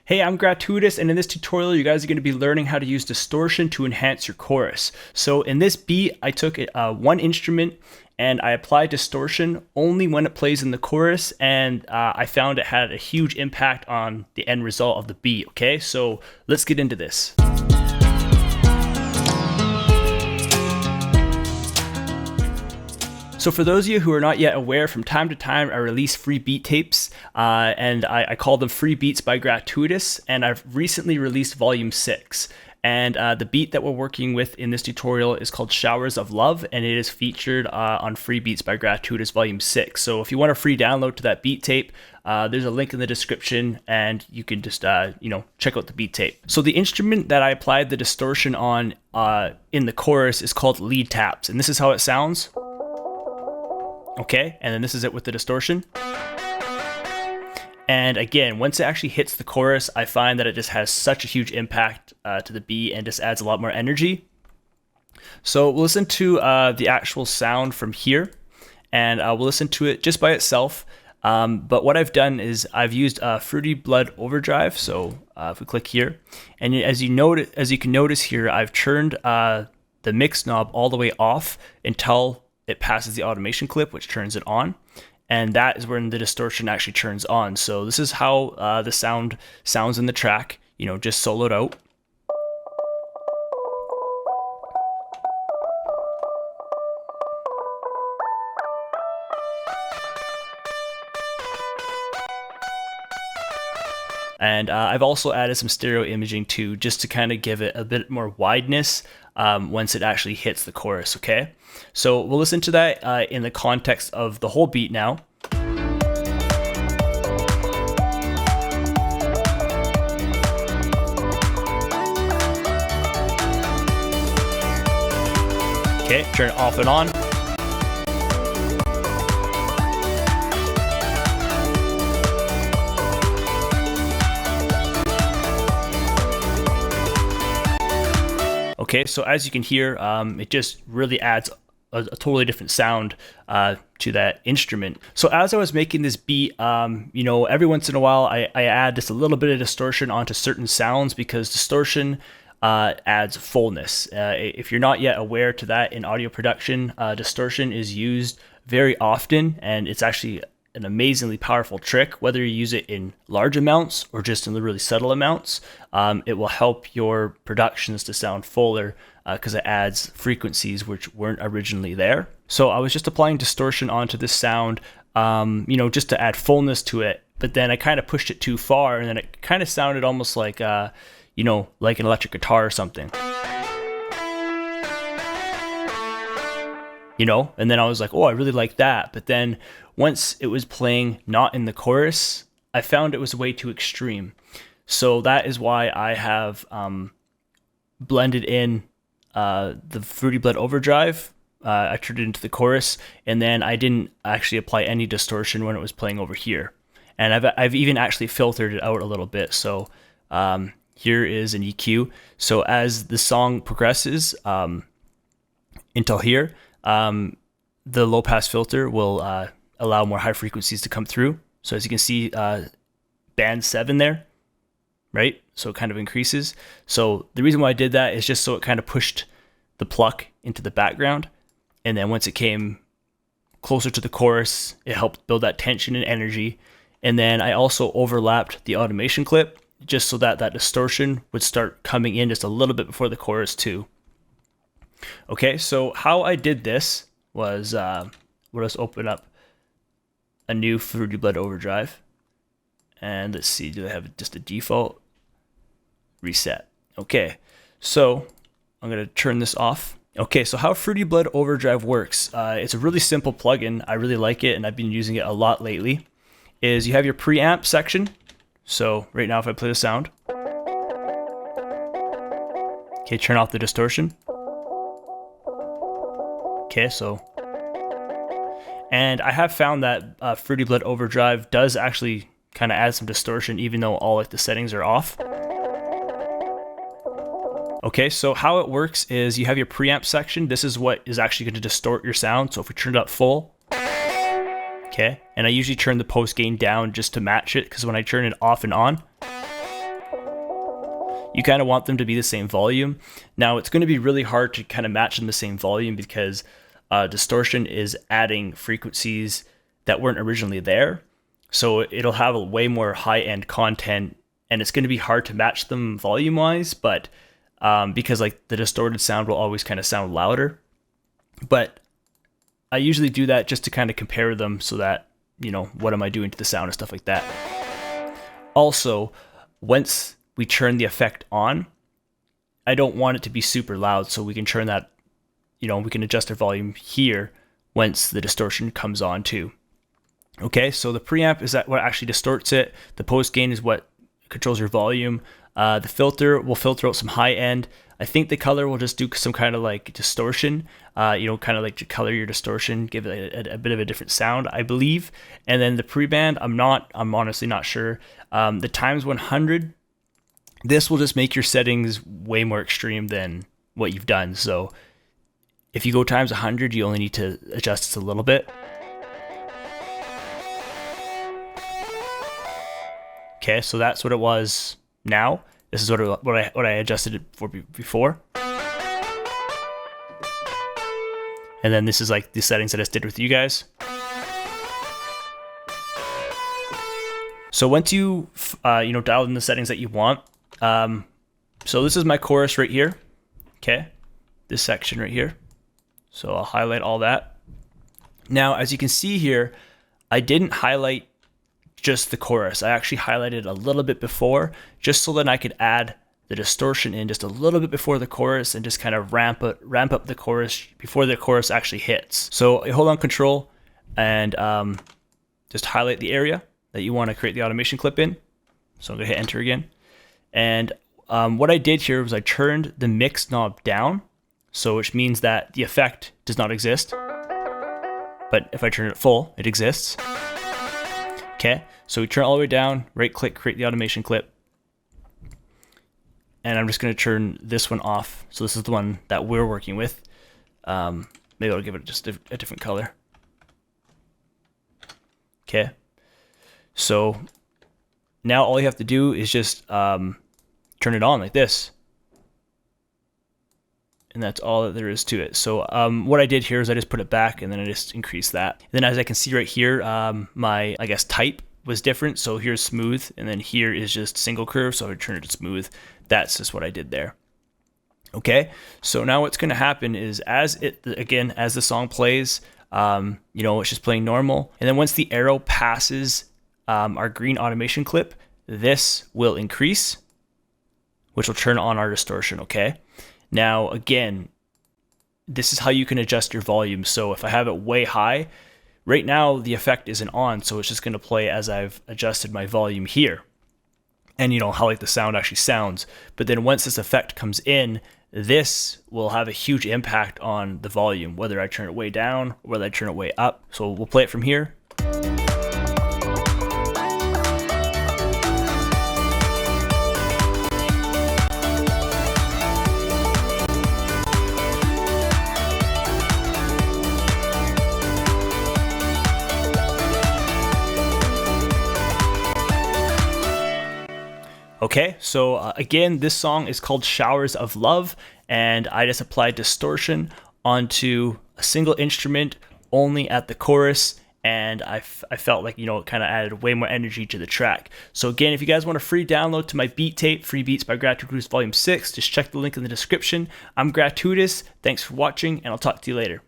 Hey, I'm GratuiTous, and in this tutorial, you guys are going to be learning how to use distortion to enhance your chorus. So in this beat, I took one instrument and I applied distortion only when it plays in the chorus, and I found it had a huge impact on the end result of the beat, okay? So let's get into this. So for those of you who are not yet aware, from time to time I release free beat tapes, and I call them Free Beats by GratuiTous, and I've recently released volume 6. And the beat that we're working with in this tutorial is called Showers of Love, and it is featured on Free Beats by GratuiTous volume 6. So if you want a free download to that beat tape, there's a link in the description, and you can just check out the beat tape. So the instrument that I applied the distortion on in the chorus is called lead taps, and this is how it sounds. Okay, and then this is it with the distortion. And again, once it actually hits the chorus, I find that it just has such a huge impact to the beat and just adds a lot more energy. So we'll listen to the actual sound from here, and we'll listen to it just by itself. But what I've done is I've used Fruity Blood Overdrive. So if we click here, and as you can notice here, I've turned the mix knob all the way off until it passes the automation clip, which turns it on, and that is when the distortion actually turns on. So this is how the sound sounds in the track, just soloed out. And I've also added some stereo imaging too, just to kind of give it a bit more wideness once it actually hits the chorus, okay? So we'll listen to that in the context of the whole beat now. Okay, turn it off and on. Okay, so as you can hear, it just really adds a totally different sound to that instrument. So as I was making this beat, every once in a while I add just a little bit of distortion onto certain sounds, because distortion adds fullness. If you're not yet aware to that in audio production, distortion is used very often, and it's actually an amazingly powerful trick. Whether you use it in large amounts or just in the really subtle amounts, it will help your productions to sound fuller because it adds frequencies which weren't originally there. So I was just applying distortion onto this sound, just to add fullness to it, but then I kind of pushed it too far, and then it kind of sounded almost like, like an electric guitar or something. And then I was like, oh, I really like that. But then once it was playing not in the chorus, I found it was way too extreme. So that is why I have blended in the Fruity Blood Overdrive. I turned it into the chorus, and then I didn't actually apply any distortion when it was playing over here. And I've even actually filtered it out a little bit. So here is an EQ. So as the song progresses until here, the low pass filter will allow more high frequencies to come through. So as you can see, band 7 there, right? So it kind of increases. So the reason why I did that is just so it kind of pushed the pluck into the background. And then once it came closer to the chorus, it helped build that tension and energy. And then I also overlapped the automation clip just so that that distortion would start coming in just a little bit before the chorus too. Okay, so how I did this was, let us open up a new Fruity Blood Overdrive. And let's see, do I have just a default? Reset. Okay, so I'm going to turn this off. Okay, so how Fruity Blood Overdrive works, it's a really simple plugin. I really like it, and I've been using it a lot lately. Is you have your preamp section. So right now if I play the sound. Okay, turn off the distortion. Okay, and I have found that Fruity Blood Overdrive does actually kind of add some distortion, even though all the settings are off. Okay, so how it works is you have your preamp section. This is what is actually going to distort your sound. So if we turn it up full, okay, and I usually turn the post gain down just to match it, because when I turn it off and on, you kind of want them to be the same volume. Now it's going to be really hard to kind of match them the same volume because distortion is adding frequencies that weren't originally there. So it'll have a way more high-end content, and it's going to be hard to match them volume-wise, but because like the distorted sound will always kind of sound louder. But I usually do that just to kind of compare them so that, you know, what am I doing to the sound and stuff like that. Also, once we turn the effect on, I don't want it to be super loud, so we can turn that, you know, we can adjust our volume here once the distortion comes on too. Okay, so the preamp is that what actually distorts it. The post gain is what controls your volume. The filter will filter out some high end. I think the color will just do some kind of like distortion, you know, kind of like to color your distortion, give it a bit of a different sound, I believe. And then the pre-band, I'm honestly not sure. The times 100, this will just make your settings way more extreme than what you've done. So if you go times 100, you only need to adjust this a little bit. Okay, so that's what it was now. This is what I adjusted it for before. And then this is like the settings that I just did with you guys. So once you you know, dial in the settings that you want. So this is my chorus right here. Okay, this section right here. So I'll highlight all that. Now, as you can see here, I didn't highlight just the chorus. I actually highlighted a little bit before, just so that I could add the distortion in just a little bit before the chorus and just kind of ramp up the chorus before the chorus actually hits. So you hold on Control and just highlight the area that you want to create the automation clip in. So I'm gonna hit Enter again. And what I did here was I turned the mix knob down, so which means that the effect does not exist. But if I turn it full, it exists. Okay, so we turn it all the way down, right click, create the automation clip. And I'm just gonna turn this one off. So this is the one that we're working with. Maybe I'll give it just a different color. Okay, so now all you have to do is just turn it on like this. And that's all that there is to it. So what I did here is I just put it back and then I just increased that. And then as I can see right here, my, I guess, type was different. So here's smooth, and then here is just single curve. So I turn it to smooth. That's just what I did there. Okay, so now what's gonna happen is as the song plays, you know, it's just playing normal. And then once the arrow passes our green automation clip, this will increase, which will turn on our distortion, okay? Now, again, this is how you can adjust your volume. So if I have it way high, right now the effect isn't on, so it's just gonna play as I've adjusted my volume here. And you know, how like the sound actually sounds. But then once this effect comes in, this will have a huge impact on the volume, whether I turn it way down or whether I turn it way up. So we'll play it from here. Okay, so again, this song is called Showers of Love, and I just applied distortion onto a single instrument only at the chorus, and I felt like, you know, it kind of added way more energy to the track. So again, if you guys want a free download to my beat tape, Free Beats by GratuiTous Volume 6, just check the link in the description. I'm GratuiTous, thanks for watching, and I'll talk to you later.